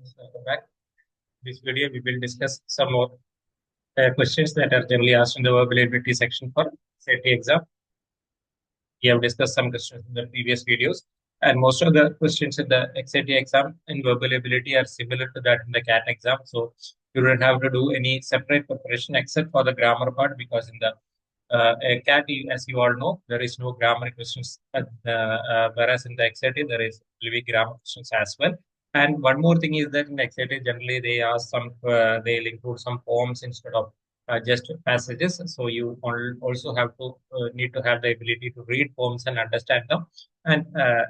students, welcome back. This video, we will discuss some more questions that are generally asked in the verbal ability section for SAT exam. We have discussed some questions in the previous videos, and most of the questions in the XAT exam in verbal ability are similar to that in the CAT exam. So you don't have to do any separate preparation except for the grammar part, because in the CAT, as you all know, there is no grammar questions, whereas in the XAT will be grammar questions as well. And one more thing is that in XAT, generally they ask they'll include some poems instead of just passages. So you also have to need to have the ability to read poems and understand them and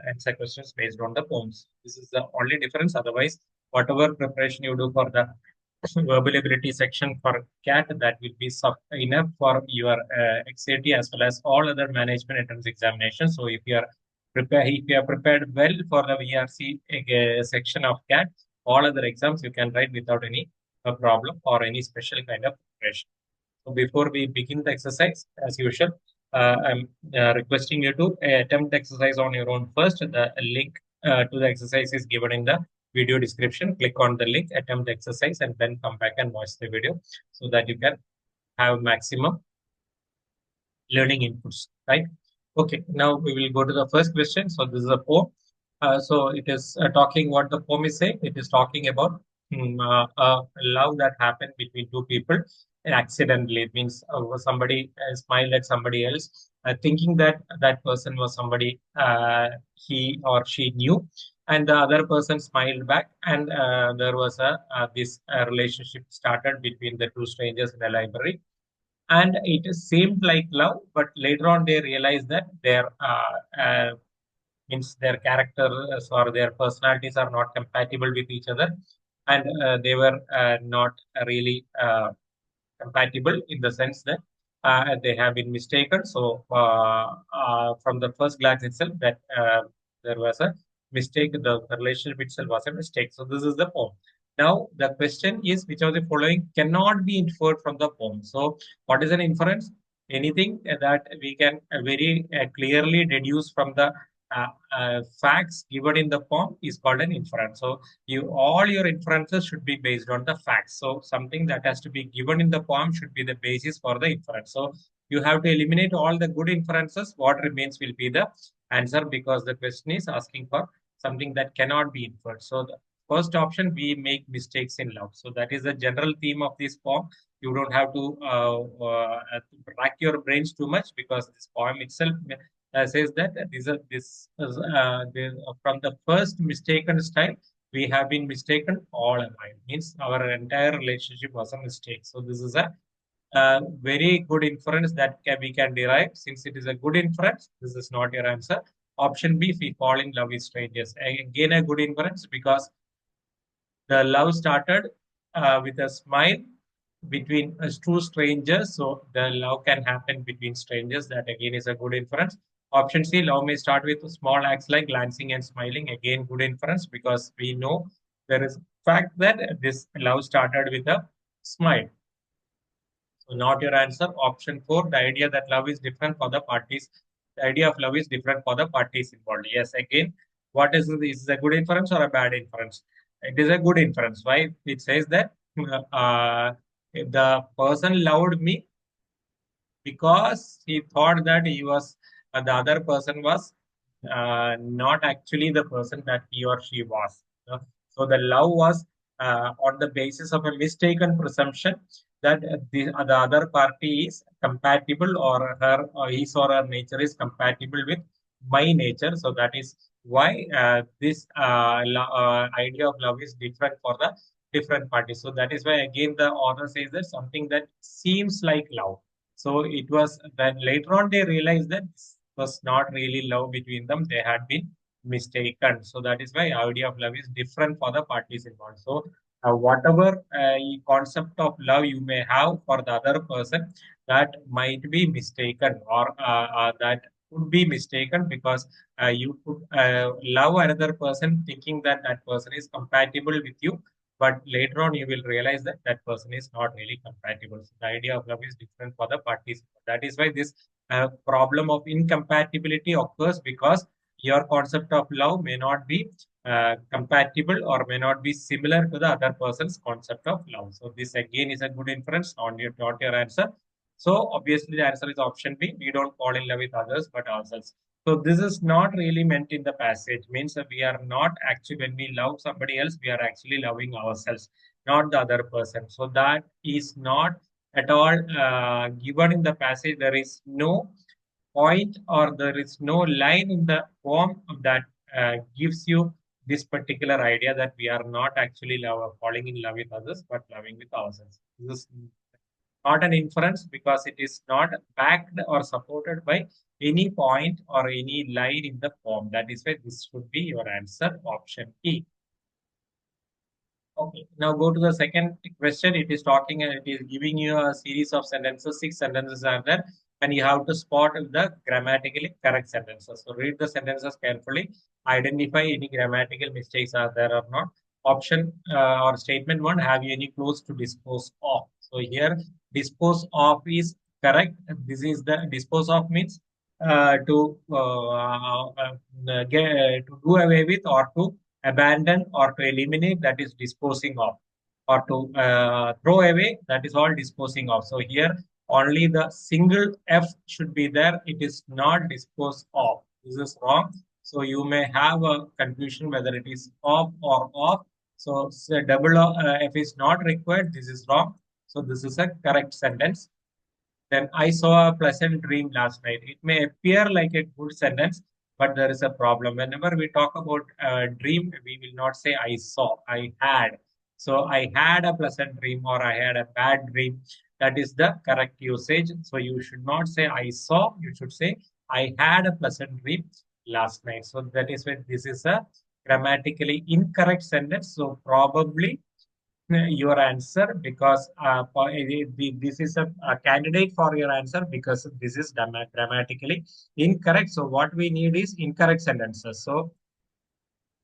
answer questions based on the poems. This is the only difference. Otherwise, whatever preparation you do for the verbal ability section for CAT, that will be enough for your XAT as well as all other management entrance examinations. So if you are prepared well for the VRC section of CAT, all other exams you can write without any problem or any special kind of preparation. So before we begin the exercise, as usual, I'm requesting you to attempt the exercise on your own first. The link to the exercise is given in the video description. Click on the link, attempt the exercise, and then come back and watch the video so that you can have maximum learning inputs, right? Okay, now we will go to the first question. So this is a poem. So it is talking what the poem is saying. It is talking about love that happened between two people accidentally. It means somebody smiled at somebody else, thinking that that person was somebody he or she knew, and the other person smiled back, and there was this relationship started between the two strangers in the library, and it seemed like love, but later on they realized that their characters or their personalities are not compatible with each other, and they were not really compatible in the sense that they have been mistaken. So from the first glance itself, that there was a mistake. The relationship itself was a mistake. So this is the poem. Now the question is, which of the following cannot be inferred from the poem? So what is an inference? Anything that we can very clearly deduce from the facts given in the poem is called an inference. So all your inferences should be based on the facts. So something that has to be given in the poem should be the basis for the inference. So you have to eliminate all the good inferences. What remains will be the answer, because the question is asking for something that cannot be inferred. So the first option, we make mistakes in love. So that is the general theme of this poem. You don't have to rack your brains too much, because this poem itself says that from the first mistaken style, we have been mistaken all along. Means our entire relationship was a mistake. So this is a very good inference that we can derive. Since it is a good inference, this is not your answer. Option B, if we fall in love with strangers. Again, a good inference, because the love started with a smile between two strangers. So the love can happen between strangers. That again is a good inference. Option C, love may start with small acts like glancing and smiling. Again, good inference, because we know there is fact that this love started with a smile. So not your answer. Option 4, the idea that love is different for the parties. The idea of love is different for the parties involved. Yes, again, what is this? Is a good inference or a bad inference? It is a good inference. Why? It says that if the person loved me because he thought that the other person was not actually the person that he or she was. So the love was on the basis of a mistaken presumption that the other party is compatible, or his or her nature is compatible with my nature. So that is why this idea of love is different for the different parties. So that is why again the author says that something that seems like love. So it was that later on they realized that this was not really love between them. They had been mistaken. So that is why idea of love is different for the parties involved. So whatever concept of love you may have for the other person, that might be mistaken, or that could be mistaken, because you could love another person thinking that that person is compatible with you, but later on you will realize that that person is not really compatible. So the idea of love is different for the parties. That is why this problem of incompatibility occurs, because your concept of love may not be compatible or may not be similar to the other person's concept of love. So this again is a good inference, not your answer. So obviously the answer is option B. We don't fall in love with others but ourselves. So this is not really meant in the passage. Means that we are not actually, when we love somebody else, we are actually loving ourselves, not the other person. So that is not at all given in the passage. There is no point or there is no line in the form that gives you this particular idea that we are not actually falling in love with others but loving with ourselves. This is not an inference because it is not backed or supported by any point or any line in the form. That is why this should be your answer, option E. Okay, now go to the second question. It is talking and it is giving you a series of sentences. 6 sentences are there, and you have to spot the grammatically correct sentences. So read the sentences carefully. Identify any grammatical mistakes are there or not. Option or statement one: have you any clothes to dispose of? So here, dispose of is correct. This is the dispose of means to do away with or to abandon or to eliminate, that is disposing of, or to throw away, that is all disposing of. So here only the single f should be there, it is not dispose of. This is wrong. So you may have a confusion whether it is of or off. So, double f is not required, this is wrong. So this is a correct sentence. Then I saw a pleasant dream last night. It may appear like a good sentence, but there is a problem. Whenever we talk about dream, we will not say I saw, I had. So I had a pleasant dream or I had a bad dream. That is the correct usage. So you should not say I saw, you should say I had a pleasant dream last night. So that is why this is a grammatically incorrect sentence. So probably your answer because this is a candidate for your answer because this is grammatically incorrect. So what we need is incorrect sentences. So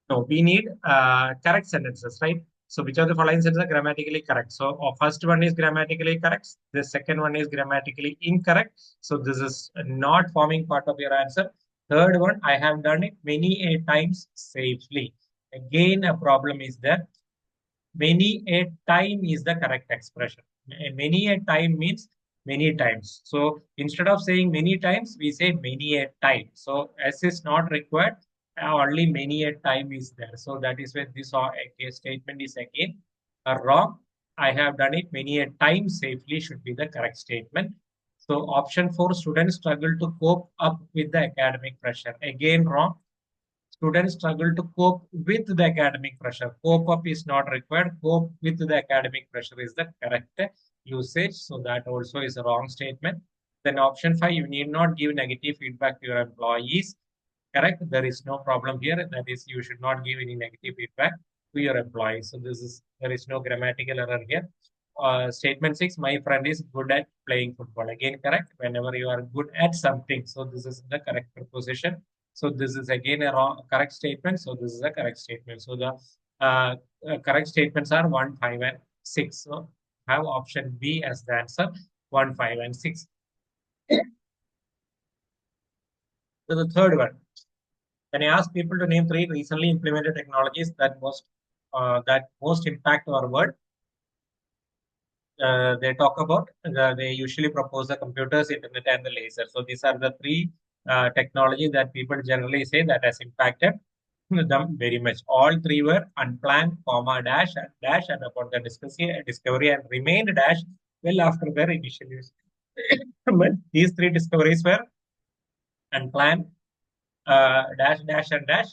no, we need correct sentences, right? So which of the following sentences are grammatically correct? So first one is grammatically correct. The second one is grammatically incorrect. So this is not forming part of your answer. Third one, I have done it many a times safely. Again, a problem is there. Many a time is the correct expression. Many a time means many times. So instead of saying many times, we say many a time. So S is not required. Only many a time is there. So that is where this statement is again wrong. I have done it many a time safely should be the correct statement. So option 4, students struggle to cope up with the academic pressure. Again wrong. Students struggle to cope with the academic pressure. Cope up is not required. Cope with the academic pressure is the correct usage. So that also is a wrong statement. Then option 5, you need not give negative feedback to your employees. Correct. There is no problem here. That is, you should not give any negative feedback to your employees. So there is no grammatical error here. Statement 6, my friend is good at playing football. Again, correct. Whenever you are good at something. So this is the correct preposition. So this is again a correct statement. So this is a correct statement. So the correct statements are 1, 5, and 6. So have option B as the answer, 1, 5, and 6. So the third one, when I ask people to name 3 recently implemented technologies that most impact our world, they talk about, they usually propose the computers, internet, and the laser. So these are the 3 technology that people generally say that has impacted them very much. All 3 were unplanned, comma, dash, and upon the discovery and remained dash well after their initial use. But these 3 discoveries were unplanned, dash, dash, and dash,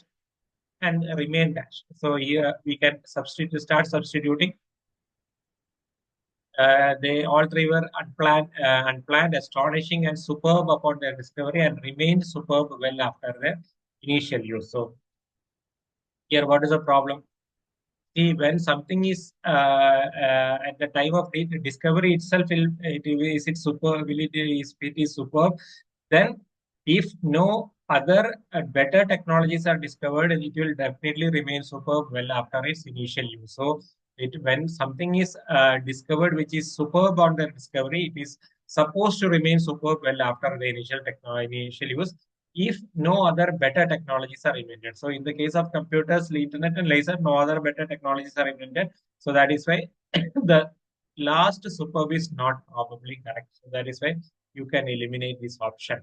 and remain dash. So here we can start substituting. They all 3 were unplanned, astonishing, and superb upon their discovery, and remained superb well after their initial use. So here, what is the problem? See, when something is at the time of discovery itself, is it super? It is superb? Then, if no other better technologies are discovered, it will definitely remain superb well after its initial use. So, when something is discovered which is superb on the discovery, it is supposed to remain superb well after the initial use. if no other better technologies are invented. So in the case of computers, internet and laser, no other better technologies are invented. So that is why the last superb is not probably correct. So that is why you can eliminate this option.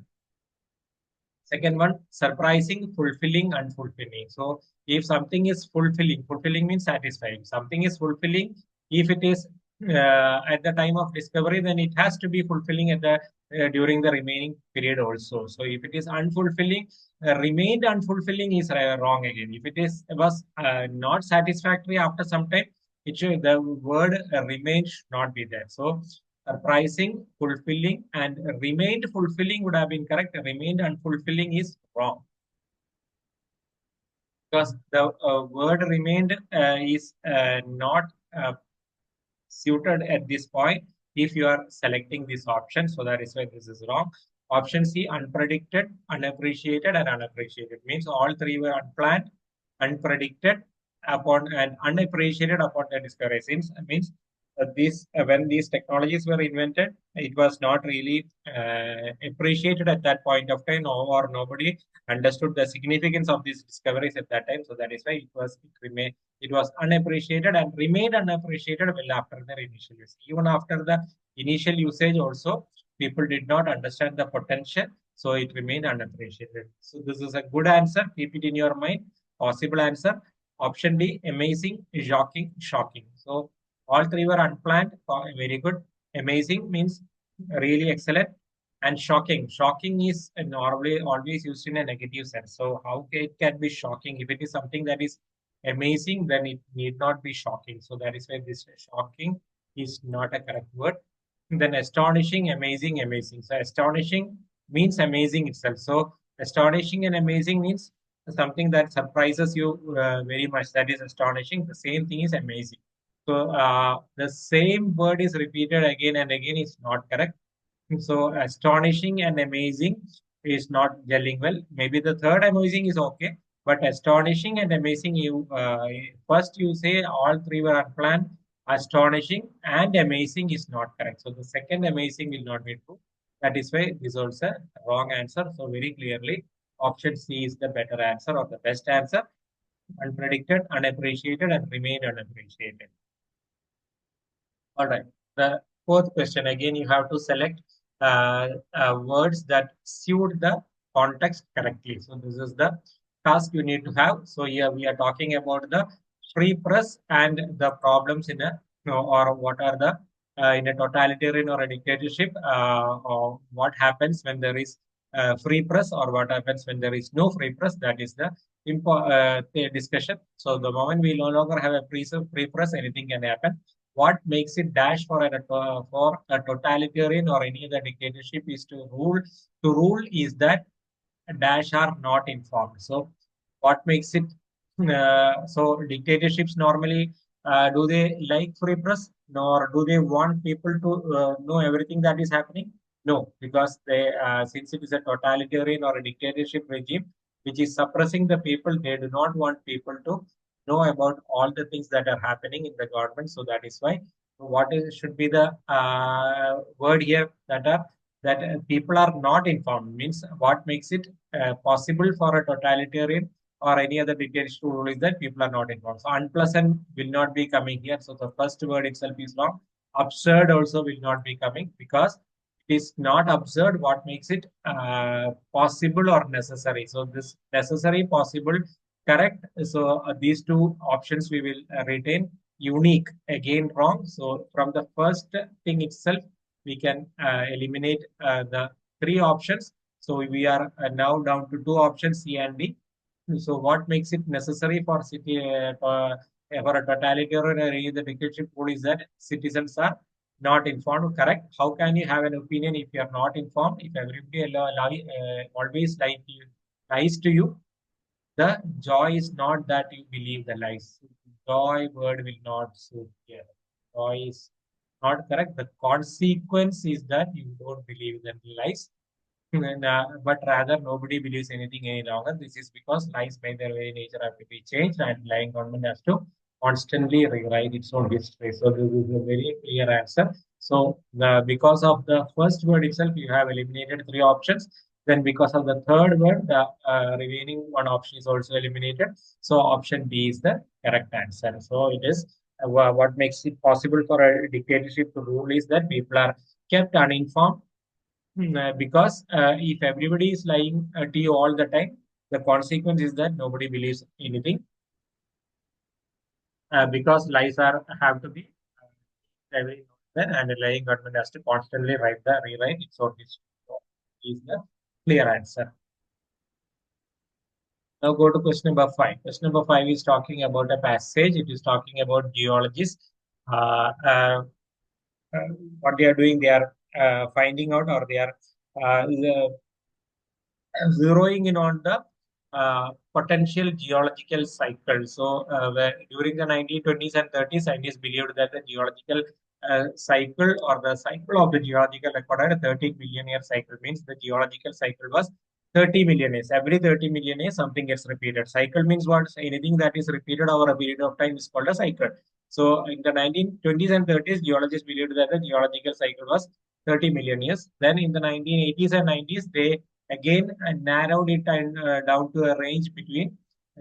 Second one, surprising, fulfilling, unfulfilling. So if something is fulfilling, fulfilling means satisfying. Something is fulfilling. If it is at the time of discovery, then it has to be fulfilling at the during the remaining period also. So if it is unfulfilling, remained unfulfilling is wrong again. If it is was not satisfactory after some time, it should the word remain should not be there. So surprising, fulfilling, and remained fulfilling would have been correct. Remained unfulfilling is wrong because the word remained is not suited at this point if you are selecting this option. So that is why this is wrong. Option C, unpredicted, unappreciated, and unappreciated means all three were unplanned, unpredicted, upon and unappreciated upon the discovery. Since means this when these technologies were invented, it was not really appreciated at that point of time, or nobody understood the significance of these discoveries at that time. So that is why it was unappreciated and remained unappreciated well after their initial use. Even after the initial usage, also people did not understand the potential, so it remained unappreciated. So this is a good answer. Keep it in your mind. Possible answer. Option D, amazing, shocking, shocking. So all three were unplanned. Very good. Amazing means really excellent. And shocking. Shocking is normally always used in a negative sense. So how it can be shocking? If it is something that is amazing, then it need not be shocking. So that is why this shocking is not a correct word. Then astonishing, amazing, amazing. So astonishing means amazing itself. So astonishing and amazing means something that surprises you very much. That is astonishing. The same thing is amazing. So the same word is repeated again and again is not correct. So astonishing and amazing is not gelling well. Maybe the third amazing is okay, but astonishing and amazing, you first you say all three were unplanned. Astonishing and amazing is not correct. So the second amazing will not be true. That is why this is also a wrong answer. So very clearly, option C is the better answer or the best answer. Unpredicted, unappreciated, and remained unappreciated. All right. The fourth question, again, you have to select words that suit the context correctly. So this is the task you need to have. So here we are talking about the free press and the problems in a, or what are the in a totalitarian or a dictatorship, or what happens when there is free press, or what happens when there is no free press. That is the the discussion. So the moment we no longer have a free press, anything can happen. What makes it dash for a totalitarian or any other dictatorship is to rule. To rule is that dash are not informed. So what makes it so dictatorships normally do they like free press, nor do they want people to know everything that is happening? No, because they since it is a totalitarian or a dictatorship regime which is suppressing the people, they do not want people to know about all the things that are happening in the government. So that is why what is should be the word here that are that people are not informed means what makes it possible for a totalitarian or any other dictatorship rule is that people are not informed. So unpleasant will not be coming here. So the first word itself is wrong. Absurd also will not be coming because it is not absurd. What makes it possible or necessary? So this necessary, possible, correct. So these two options we will retain. Unique again wrong. So from the first thing itself, we can eliminate the three options. So we are now down to two options, C and D. So what makes it necessary for for a totalitarian or any other dictatorship rule is that citizens are not informed. Correct. How can you have an opinion if you are not informed? If everybody always lies to you, the joy is not that you believe the lies. Joy word will not suit here. Joy is not correct. The consequence is that you don't believe the lies. And, but rather nobody believes anything any longer. This is because lies by their very nature have to be changed, and lying government has to constantly rewrite its own history. So this is a very clear answer. So because of the first word itself, you have eliminated three options. Then because of the third word, the remaining one option is also eliminated. So option B is the correct answer. So it is what makes it possible for a dictatorship to rule is that people are kept uninformed. Because if everybody is lying to you all the time, the consequence is that nobody believes anything. Because lies are have to be every now and the lying government has to constantly rewrite its own history. So is the clear answer. Now go to question number 5. Question number 5 is talking about a passage. It is talking about geologists. Uh, uh, what they are doing, they are finding out, or they are zeroing in on the potential geological cycle. So, during the 1920s and 30s, scientists believed that the geological cycle, or the cycle of the geological record, had a 30 million year cycle. Means the geological cycle was 30 million years. Every 30 million years, something gets repeated. Cycle means what? Anything that is repeated over a period of time is called a cycle. So, in the 1920s and 30s, geologists believed that the geological cycle was 30 million years. Then, in the 1980s and 90s, they again narrowed it down to a range between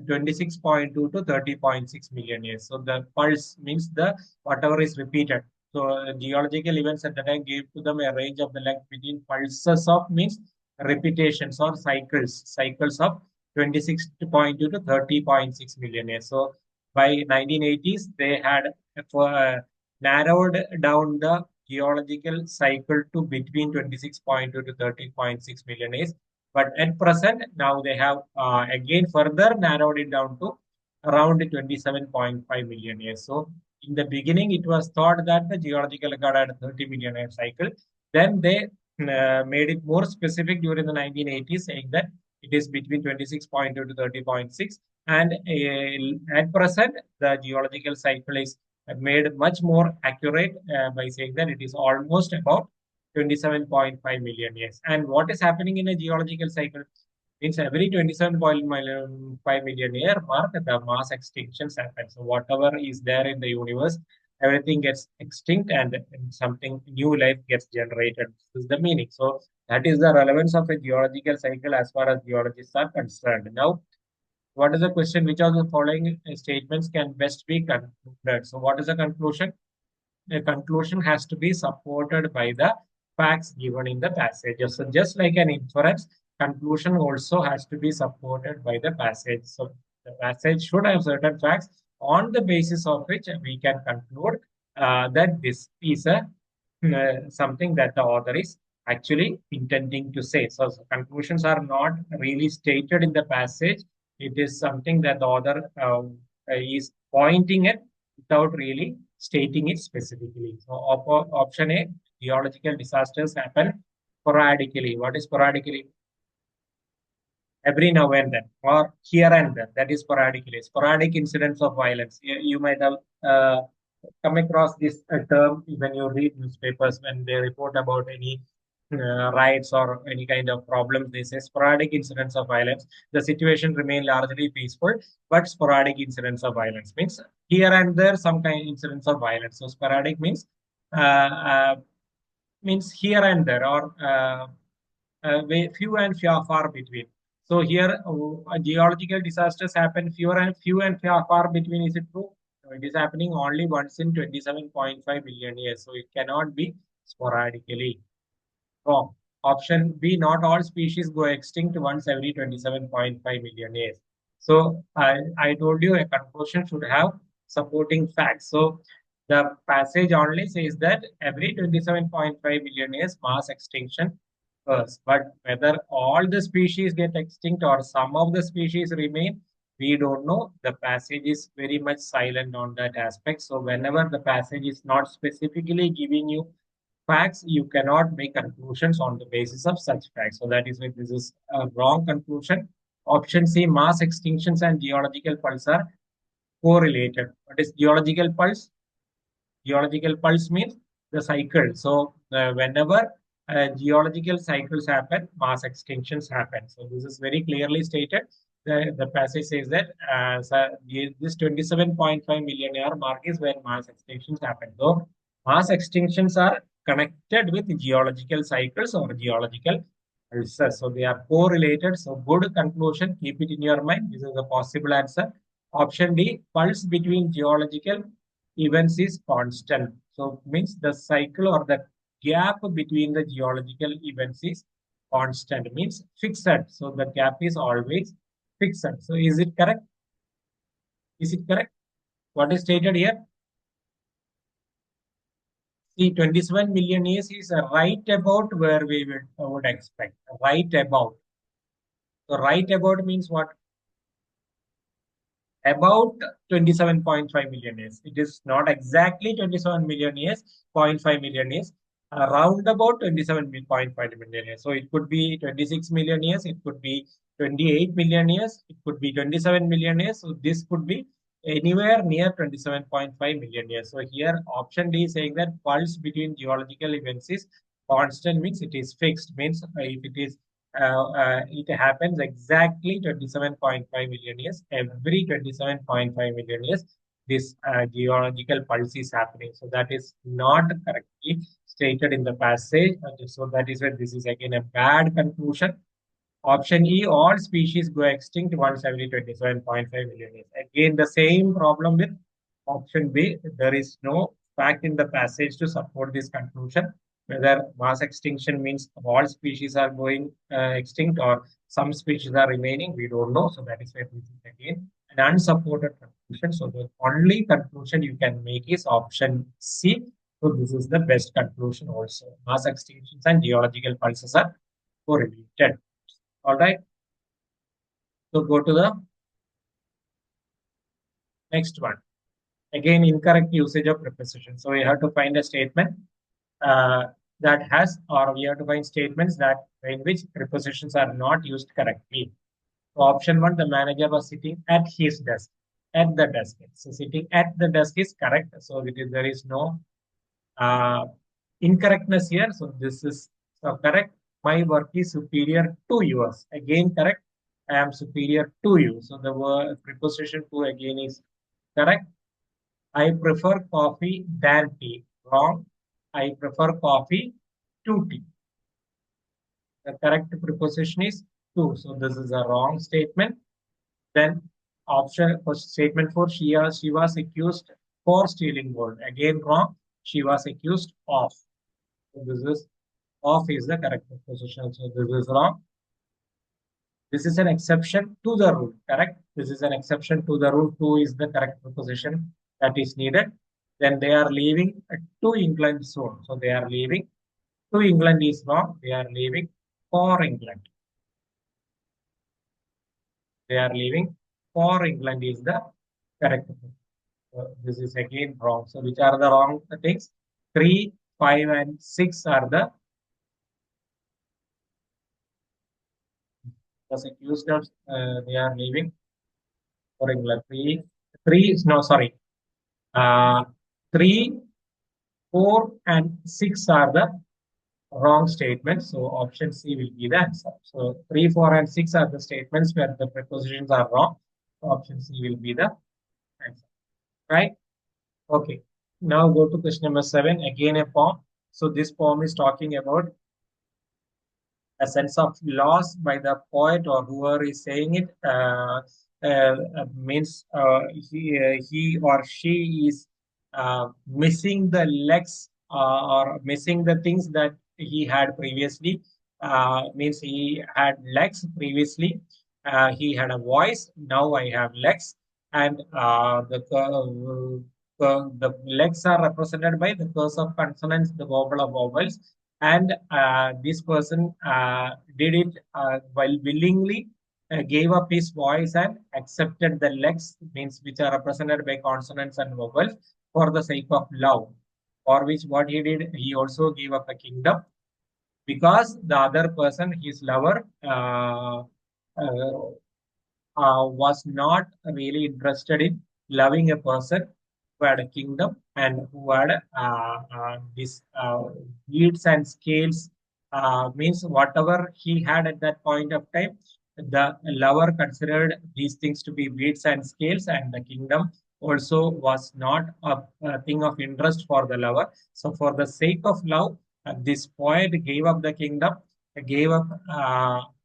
26.2 to 30.6 million years. So the pulse means the whatever is repeated. So geological events at the time gave to them a range of the length between pulses of means repetitions or cycles of 26.2 to 30.6 million years. So by 1980s, they had narrowed down the geological cycle to between 26.2 to 30.6 million years. But at present, now they have again further narrowed it down to around 27.5 million years. So in the beginning, it was thought that the geological record had a 30 million year cycle. Then they made it more specific during the 1980s, saying that it is between 26.2 to 30.6. And at present, the geological cycle is made much more accurate by saying that it is almost about 27.5 million years. And what is happening in a geological cycle means every 27.5 million year mark, the mass extinctions happen. So whatever is there in the universe, everything gets extinct and something new life gets generated. This is the meaning. So that is the relevance of a geological cycle as far as geologists are concerned. Now, what is the question? Which of the following statements can best be concluded? So what is the conclusion? A conclusion has to be supported by the facts given in the passage. So just like an inference, conclusion also has to be supported by the passage. So the passage should have certain facts on the basis of which we can conclude that this is a something that the author is actually intending to say. So conclusions are not really stated in the passage. It is something that the author is pointing at without really stating it specifically. So option A, geological disasters happen sporadically. What is sporadically? Every now and then, or here and there. That is sporadically. Sporadic incidents of violence. You might have come across this term when you read newspapers when they report about any riots or any kind of problems. They say sporadic incidents of violence. The situation remain largely peaceful, but sporadic incidents of violence means here and there some kind of incidents of violence. So sporadic uh, uh, means here and there, or few and far between. So here, geological disasters happen few and far between. Is it true? No, it is happening only once in 27.5 million years. So it cannot be sporadically. Wrong. Option B, not all species go extinct once every 27.5 million years. So I told you a conclusion should have supporting facts. So the passage only says that every 27.5 million years mass extinction occurs. But whether all the species get extinct or some of the species remain, we don't know. The passage is very much silent on that aspect. So whenever the passage is not specifically giving you facts, you cannot make conclusions on the basis of such facts. So that is why this is a wrong conclusion. Option C, mass extinctions and geological pulse are correlated. What is geological pulse? Geological pulse means the cycle. So whenever geological cycles happen, mass extinctions happen. So this is very clearly stated. The passage says that this 27.5 million year mark is when mass extinctions happen. So mass extinctions are connected with geological cycles or geological ulcer. So they are correlated. So good conclusion. Keep it in your mind. This is a possible answer. Option D, pulse between geological events is constant. So means the cycle or the gap between the geological events is constant. Means fixed. So the gap is always fixed. So is it correct? Is it correct? What is stated here? See, 27 million years is right about where we would expect. Right about. So right about means what? About 27.5 million years. It is not exactly 27 million years, zero point 0.5 million years, around about 27.5 million years. So it could be 26 million years, it could be 28 million years, it could be 27 million years. So this could be anywhere near 27.5 million years. So here option D is saying that pulse between geological events is constant, means it is fixed, means if it is it happens exactly 27.5 million years. Every 27.5 million years, this geological pulse is happening. So that is not correctly stated in the passage. So that is why this is again a bad conclusion. Option E, all species go extinct once every 27.5 million years. Again, the same problem with option B. There is no fact in the passage to support this conclusion. Whether mass extinction means all species are going extinct or some species are remaining, we don't know. So that is why this is again an unsupported conclusion. So the only conclusion you can make is option C. So this is the best conclusion also. Mass extinctions and geological pulses are correlated. All right. So go to the next one. Again, incorrect usage of preposition. So we have to find a statement uh, that has, or we have to find statements that in which prepositions are not used correctly. So option one, the manager was sitting at his desk. At the desk. So sitting at the desk is correct. So there is no uh, incorrectness here. So this is correct. My work is superior to yours. Again, correct. I am superior to you. So the word preposition to again is correct. I prefer coffee than tea. Wrong. I prefer coffee to tea. The correct preposition is to. So this is a wrong statement. Then option for statement for she was accused for stealing gold. Again wrong. She was accused of. So this is of is the correct preposition. So this is wrong. This is an exception to the rule. Correct. This is an exception to the rule. To is the correct preposition that is needed. Then they are leaving to England soon. So they are leaving to England is wrong. They are leaving for England. They are leaving for England is the correct. This is again wrong. So which are the wrong things? 3, 5, and 6 are the accused of they are leaving for England. No, sorry. Uh, 3, 4, and 6 are the wrong statements. So option C will be the answer. So 3, 4, and 6 are the statements where the prepositions are wrong. So option C will be the answer. Right? Okay. Now go to question number 7. Again a poem. So this poem is talking about a sense of loss by the poet or whoever is saying it means he or she is missing the legs or missing the things that he had previously. Means he had legs previously. He had a voice. Now I have legs, and the legs are represented by the curse of consonants, the vowel of vowels, and this person did it while willingly gave up his voice and accepted the legs, means which are represented by consonants and vowels, for the sake of love, for which what he did, he also gave up a kingdom because the other person, his lover, uh, was not really interested in loving a person who had a kingdom and who had this weeds and scales, means whatever he had at that point of time, the lover considered these things to be weeds and scales, and the kingdom also was not a thing of interest for the lover. So, for the sake of love, this poet gave up the kingdom gave up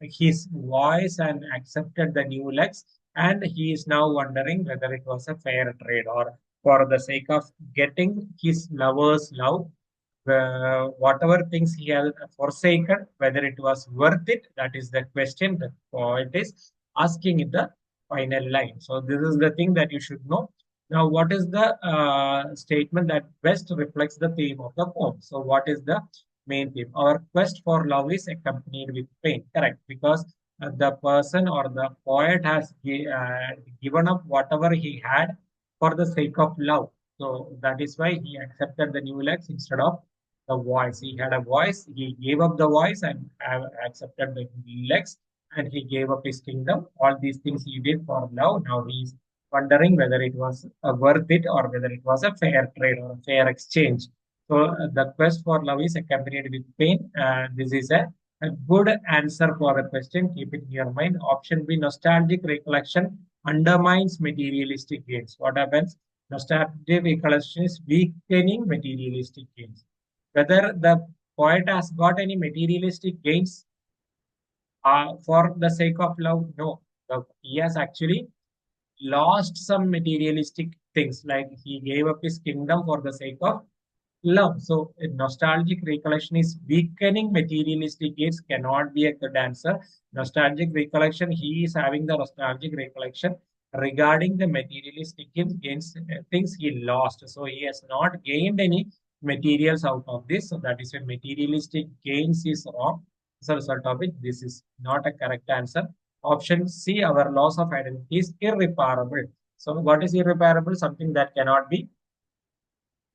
his voice and accepted the new legs, and he is now wondering whether it was a fair trade or for the sake of getting his lover's love, whatever things he has forsaken, whether it was worth it. That is the question that poet is asking in the final line. So this is the thing that you should know. Now, what is the statement that best reflects the theme of the poem? So, what is the main theme? Our quest for love is accompanied with pain. Correct, because the person or the poet has given up whatever he had for the sake of love. So that is why he accepted the new legs instead of the voice. He had a voice, he gave up the voice and accepted the legs, and he gave up his kingdom. All these things he did for love. Now he is wondering whether it was worth it or whether it was a fair trade or a fair exchange. So the quest for love is accompanied with pain. This is a good answer for the question. Keep it in your mind. Option B, nostalgic recollection undermines materialistic gains. What happens? Nostalgic recollection is weakening materialistic gains. Whether the poet has got any materialistic gains for the sake of love, no. He has actually lost some materialistic things, like he gave up his kingdom for the sake of love. So, a nostalgic recollection is weakening materialistic gains, cannot be a good answer. Nostalgic recollection, he is having the nostalgic recollection regarding the materialistic gains, things he lost. So, he has not gained any materials out of this. So, that is a materialistic gains is wrong. So, result of it, this is not a correct answer. Option C, our loss of identity is irreparable. So, what is irreparable? Something that cannot be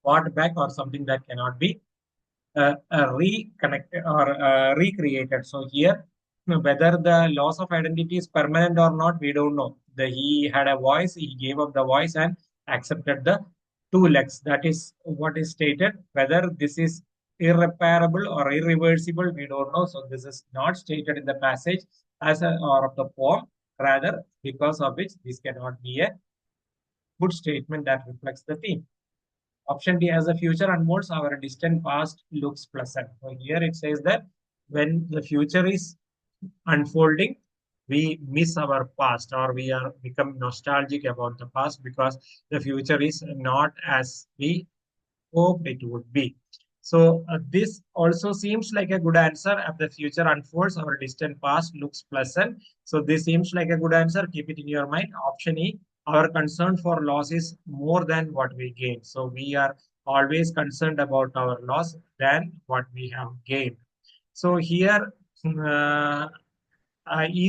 bought back or something that cannot be reconnected or recreated. So here, whether the loss of identity is permanent or not, we don't know. He had a voice, he gave up the voice and accepted the two legs. That is what is stated. Whether this is irreparable or irreversible, we don't know. So this is not stated in the passage as a or of the poem. Rather, because of which this cannot be a good statement that reflects the theme. Option D, as the future unfolds, our distant past looks pleasant. So here it says that when the future is unfolding, we miss our past or we are become nostalgic about the past because the future is not as we hoped it would be. So this also seems like a good answer. As the future unfolds, our distant past looks pleasant. So this seems like a good answer. Keep it in your mind. Option E, our concern for loss is more than what we gain. So we are always concerned about our loss than what we have gained. So here, is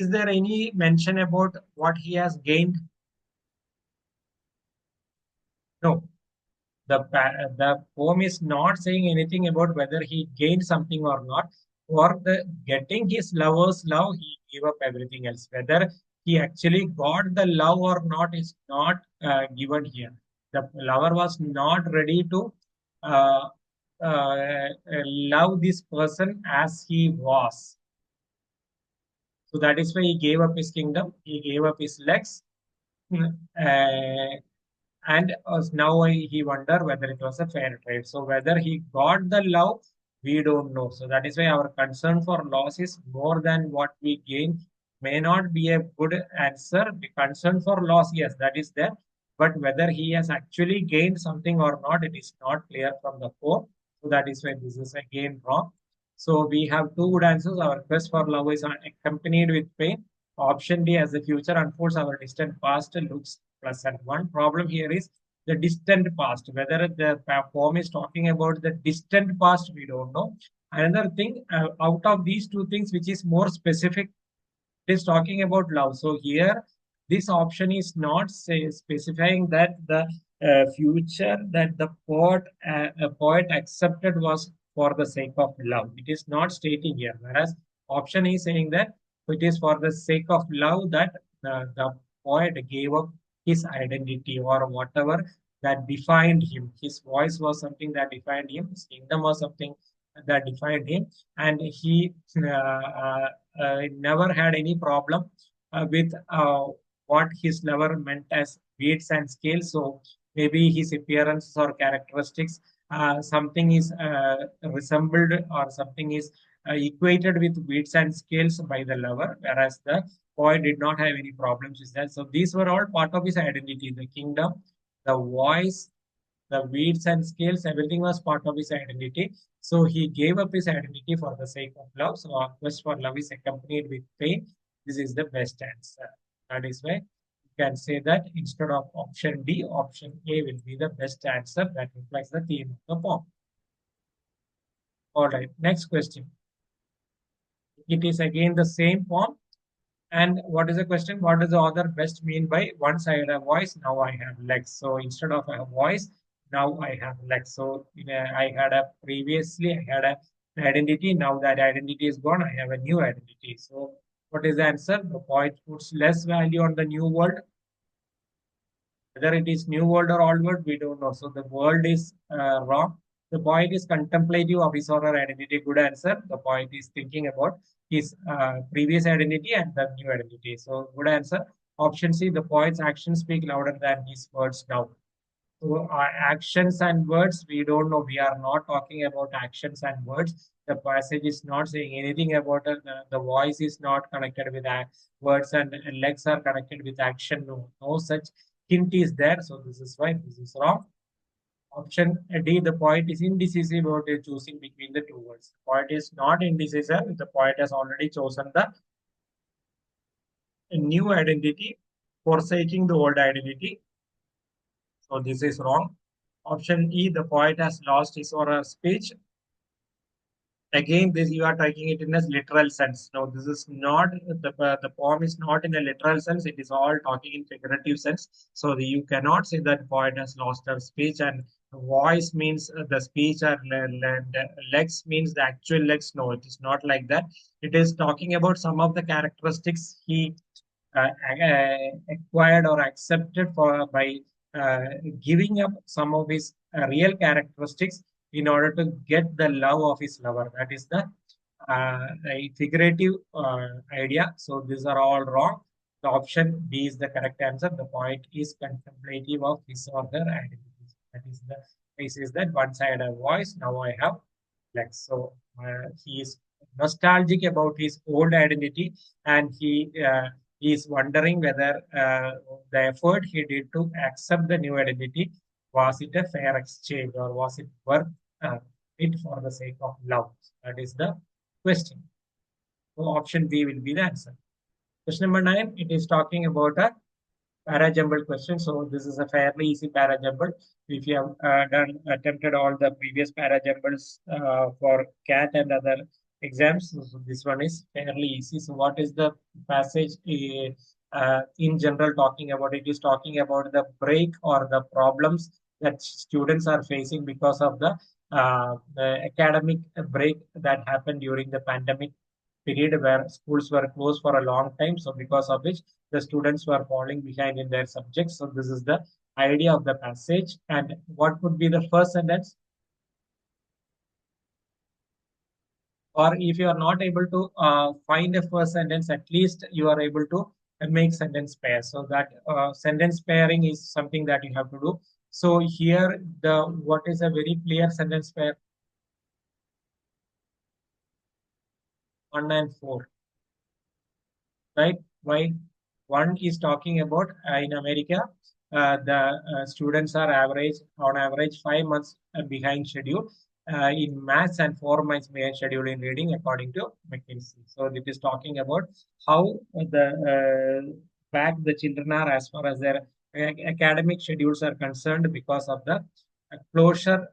there any mention about what he has gained? No. The poem is not saying anything about whether he gained something or not. For the getting his lover's love, he gave up everything else. Whether he actually got the love or not is not given here. The lover was not ready to uh, love this person as he was. So that is why he gave up his kingdom. He gave up his legs. Uh, and now he wonder whether it was a fair trade. So whether he got the love, we don't know. So that is why our concern for loss is more than what we gain may not be a good answer. The concern for loss, yes, that is there. But whether he has actually gained something or not, it is not clear from the poem. So that is why this is again wrong. So we have two good answers. Our quest for love is accompanied with pain. Option D, as the future unfolds, our distant past looks pleasant. One problem here is the distant past. Whether the poem is talking about the distant past, we don't know. Another thing, out of these two things, which is more specific, it is talking about love. So here, this option is not specifying that the future that the poet accepted was for the sake of love. It is not stating here. Whereas option is saying that it is for the sake of love that the poet gave up his identity or whatever that defined him. His voice was something that defined him. His kingdom was something that defined him, and he never had any problem with what his lover meant as weights and scales. So maybe his appearance or characteristics, something is resembled or something is equated with weights and scales by the lover, whereas the poet did not have any problems with that. So these were all part of his identity. The kingdom, the voice, the weights and scales, everything was part of his identity. So he gave up his identity for the sake of love. So our quest for love is accompanied with pain. This is the best answer. That is why you can say that instead of option D, option A will be the best answer that reflects the theme of the poem. All right, next question. It is again the same poem. And what is the question? What does the author best mean by once I had a voice, now I have legs? So instead of a voice, now I have legs. So I had a previously I had an identity. Now that identity is gone, I have a new identity. So what is the answer? The poet puts less value on the new world. Whether it is new world or old world, we don't know. So the world is wrong. The poet is contemplative of his or her identity. Good answer. The poet is thinking about his previous identity and the new identity. So good answer. Option C, the poet's actions speak louder than his words now. So actions and words, we don't know. We are not talking about actions and words. The passage is not saying anything about it. The voice is not connected with words, and legs are connected with action. No, no such hint is there. So this is why this is wrong. Option D, the poet is indecisive about choosing between the two words. The poet is not indecisive. The poet has already chosen the new identity, forsaking the old identity. So this is wrong. Option E, the poet has lost his or her speech. Again, this you are taking it in a literal sense. No, this is not the poem is not in a literal sense. It is all talking in figurative sense. So you cannot say that poet has lost her speech and voice means the speech or legs means the actual legs. No, it is not like that. It is talking about some of the characteristics he acquired or accepted for by uh, giving up some of his real characteristics in order to get the love of his lover. That is the a figurative idea. So these are all wrong. The option B is the correct answer. The poet is contemplative of his or her identities. That is the case is that once I had a voice, now I have legs. So he is nostalgic about his old identity, and he is wondering whether the effort he did to accept the new identity was it a fair exchange or was it worth it for the sake of love? That is the question. So option B will be the answer. Question number 9, it is talking about a para-jumbled question. So this is a fairly easy para-jumbled. If you have attempted all the previous para-jumbles for CAT and other exams, so this one is fairly easy. So what is the passage in general talking about? It is talking about the break or the problems that students are facing because of the academic break that happened during the pandemic period where schools were closed for a long time. So because of which the students were falling behind in their subjects. So this is the idea of the passage. And what would be the first sentence? Or if you are not able to find a first sentence, at least you are able to make sentence pair. So that sentence pairing is something that you have to do. So here, the what is a very clear sentence pair? 1 and 4, right? Why? One is talking about in America, the students are on average 5 months behind schedule in maths and 4 months behind schedule in reading, according to McKinsey. So it is talking about how the back the children are as far as their academic schedules are concerned because of the closure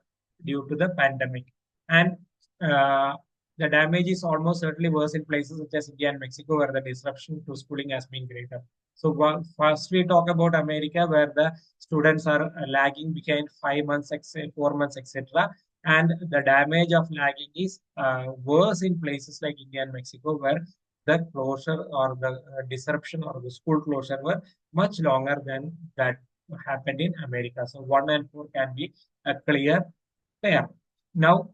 due to the pandemic. And uh, the damage is almost certainly worse in places such as India and Mexico, where the disruption to schooling has been greater. So first we talk about America, where the students are lagging behind 5 months, 4 months, etc. And the damage of lagging is worse in places like India and Mexico, where the closure or the disruption or the school closure were much longer than that happened in America. So 1 and 4 can be a clear pair. Now,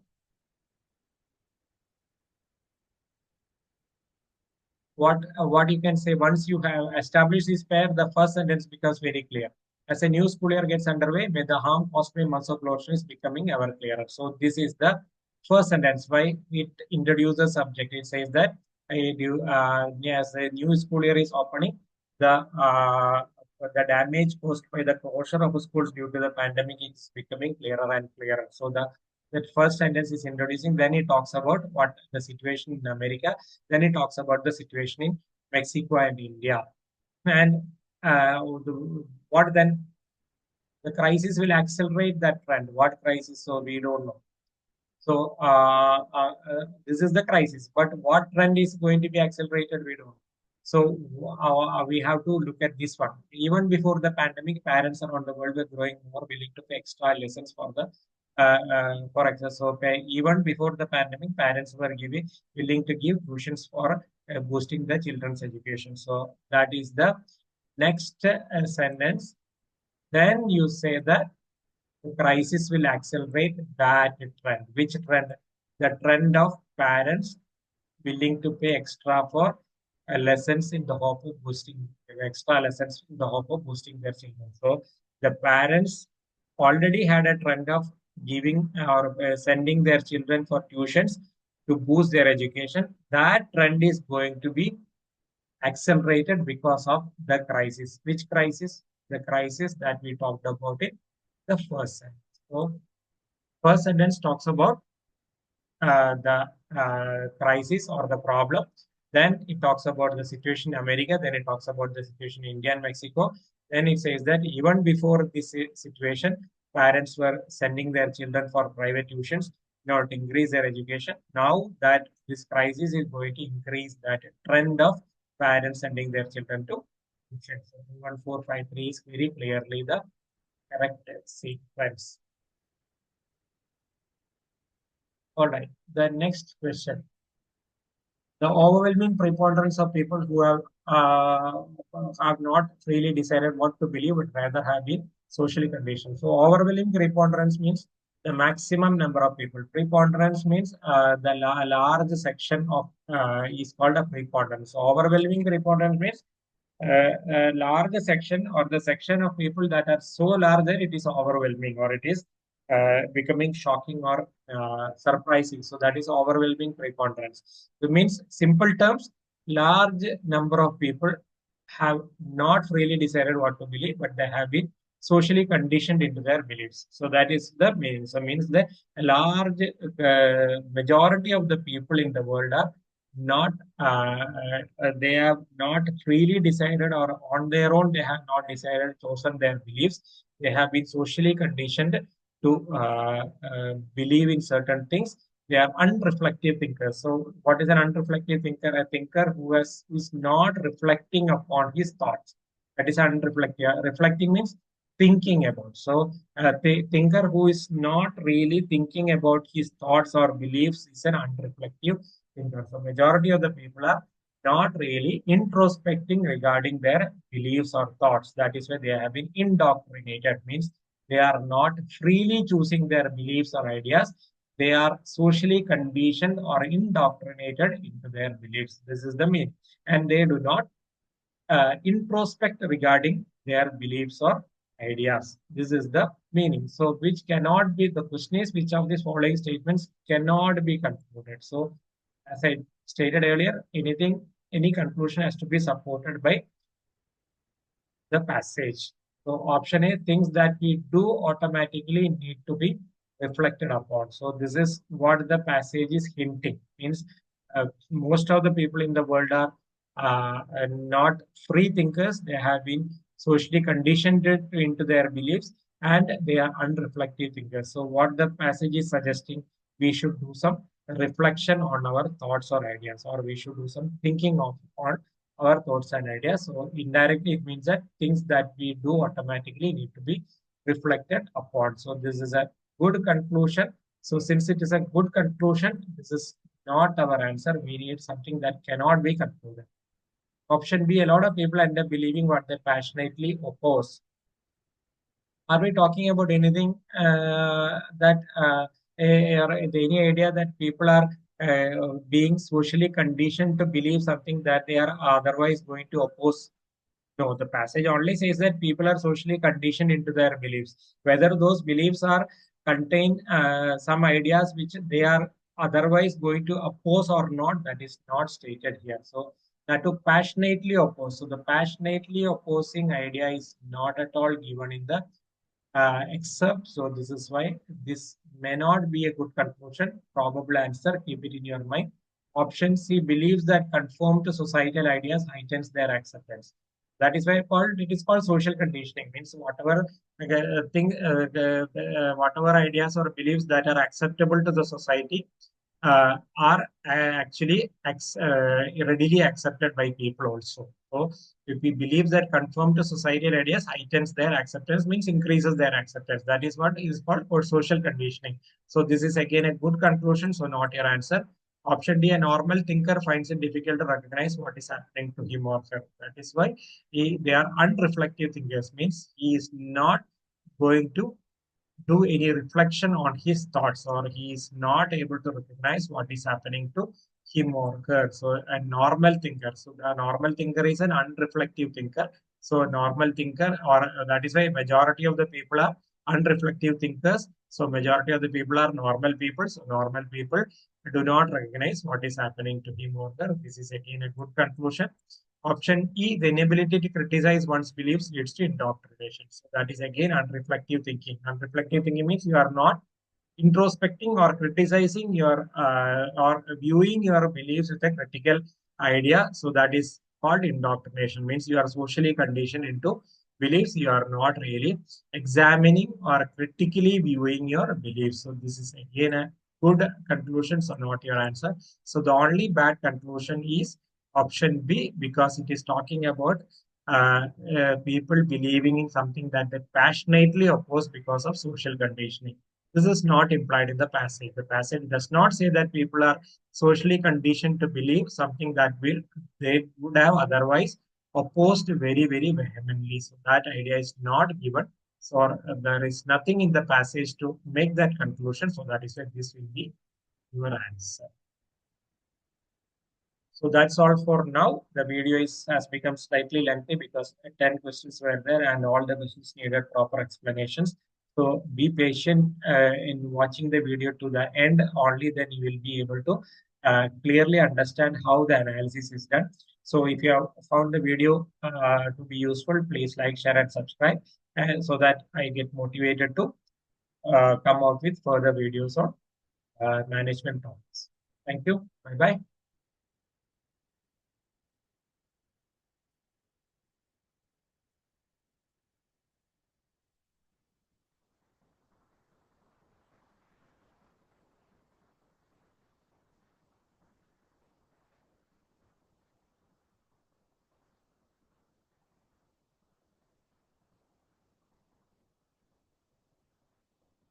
what you can say once you have established this pair, the first sentence becomes very clear. As a new school year gets underway, may the harm caused by months of closure is becoming ever clearer. So this is the first sentence, why it introduces subject. It says that yes, a new school year is opening. The damage caused by the closure of schools due to the pandemic is becoming clearer and clearer. So that first sentence is introducing. Then it talks about what the situation in America. Then it talks about the situation in Mexico and India. And what then? The crisis will accelerate that trend. What crisis? So we don't know. So this is the crisis. But what trend is going to be accelerated? We don't know. So we have to look at this one. Even before the pandemic, parents around the world were growing more willing to pay extra lessons for the for access. So even before the pandemic, parents were willing to give tuitions for boosting the children's education. So that is the next sentence. Then you say that the crisis will accelerate that trend. Which trend? The trend of parents willing to pay extra for lessons in the hope of boosting extra lessons in the hope of boosting their children. So the parents already had a trend of giving or sending their children for tuitions to boost their education. That trend is going to be accelerated because of the crisis. Which crisis? The crisis that we talked about in the first sentence. So first sentence talks about the crisis or the problem. Then it talks about the situation in America. Then it talks about the situation in India and Mexico. Then it says that even before this situation, parents were sending their children for private tuitions in order to increase their education. Now that this crisis is going to increase that trend of parents sending their children to tuition. So 1453 is very clearly the correct sequence. All right. The next question. The overwhelming preponderance of people who have not freely decided what to believe, but rather have been socially conditioned. So overwhelming preponderance means the maximum number of people. Preponderance means the large section of is called a preponderance. So overwhelming preponderance means a large section or the section of people that are so large that it is overwhelming or it is becoming shocking or surprising. So that is overwhelming preponderance. It means simple terms, large number of people have not really decided what to believe, but they have been socially conditioned into their beliefs. So that is the meaning. So means that a large majority of the people in the world are not they have not freely decided or on their own they have not decided chosen their beliefs. They have been socially conditioned to believe in certain things. They are unreflective thinkers. So what is an unreflective thinker? A thinker who is not reflecting upon his thoughts. That is unreflective. Reflecting means thinking about. So the thinker who is not really thinking about his thoughts or beliefs is an unreflective thinker. So majority of the people are not really introspecting regarding their beliefs or thoughts. That is why they have been indoctrinated. Means they are not freely choosing their beliefs or ideas. They are socially conditioned or indoctrinated into their beliefs. This is the mean. And they do not introspect regarding their beliefs or ideas. This is the meaning. So, which cannot be the question is which of these following statements cannot be concluded. So, as I stated earlier, any conclusion has to be supported by the passage. So option A, things that we do automatically need to be reflected upon. So this is what the passage is hinting. Means most of the people in the world are not free thinkers. They have been socially conditioned into their beliefs and they are unreflective thinkers. So what the passage is suggesting, we should do some reflection on our thoughts or ideas, or we should do some thinking of on our thoughts and ideas. So indirectly, it means that things that we do automatically need to be reflected upon. So this is a good conclusion. So since it is a good conclusion, this is not our answer. We need something that cannot be concluded. Option B, a lot of people end up believing what they passionately oppose. Are we talking about anything that or any idea that people are being socially conditioned to believe something that they are otherwise going to oppose? No, the passage only says that people are socially conditioned into their beliefs. Whether those beliefs are contain some ideas which they are otherwise going to oppose or not, that is not stated here. So that to passionately oppose. So the passionately opposing idea is not at all given in the excerpt. So this is why this may not be a good conclusion. Probable answer, keep it in your mind. Option C believes that conform to societal ideas heightens their acceptance. That is why called it is called social conditioning. Means whatever whatever ideas or beliefs that are acceptable to the society are actually readily accepted by people also. So if we believe that conform to societal ideas heightens their acceptance, means increases their acceptance. That is what is called for social conditioning. So this is again a good conclusion. So not your answer. Option D, a normal thinker finds it difficult to recognize what is happening to him or her. That is why they are unreflective thinkers, means he is not going to do any reflection on his thoughts, or he is not able to recognize what is happening to him or her. So a normal thinker. So a normal thinker is an unreflective thinker. So a normal thinker, or that is why majority of the people are unreflective thinkers. So majority of the people are normal people. So normal people do not recognize what is happening to him or her. This is again a good conclusion. Option E, the inability to criticize one's beliefs leads to indoctrination. So that is again unreflective thinking. Unreflective thinking means you are not introspecting or criticizing your or viewing your beliefs with a critical idea. So that is called indoctrination. Means you are socially conditioned into beliefs. You are not really examining or critically viewing your beliefs. So this is again a good conclusion. So not your answer. So the only bad conclusion is option B, because it is talking about people believing in something that they passionately oppose because of social conditioning. This is not implied in the passage. The passage does not say that people are socially conditioned to believe something that will they would have otherwise opposed very, very vehemently. So that idea is not given. So there is nothing in the passage to make that conclusion. So that is why this will be your answer. So that's all for now. The video has become slightly lengthy because 10 questions were there and all the questions needed proper explanations. So be patient in watching the video to the end. Only then you will be able to clearly understand how the analysis is done. So if you have found the video to be useful, please like, share, and subscribe, so that I get motivated to come out with further videos on management topics. Thank you. Bye bye.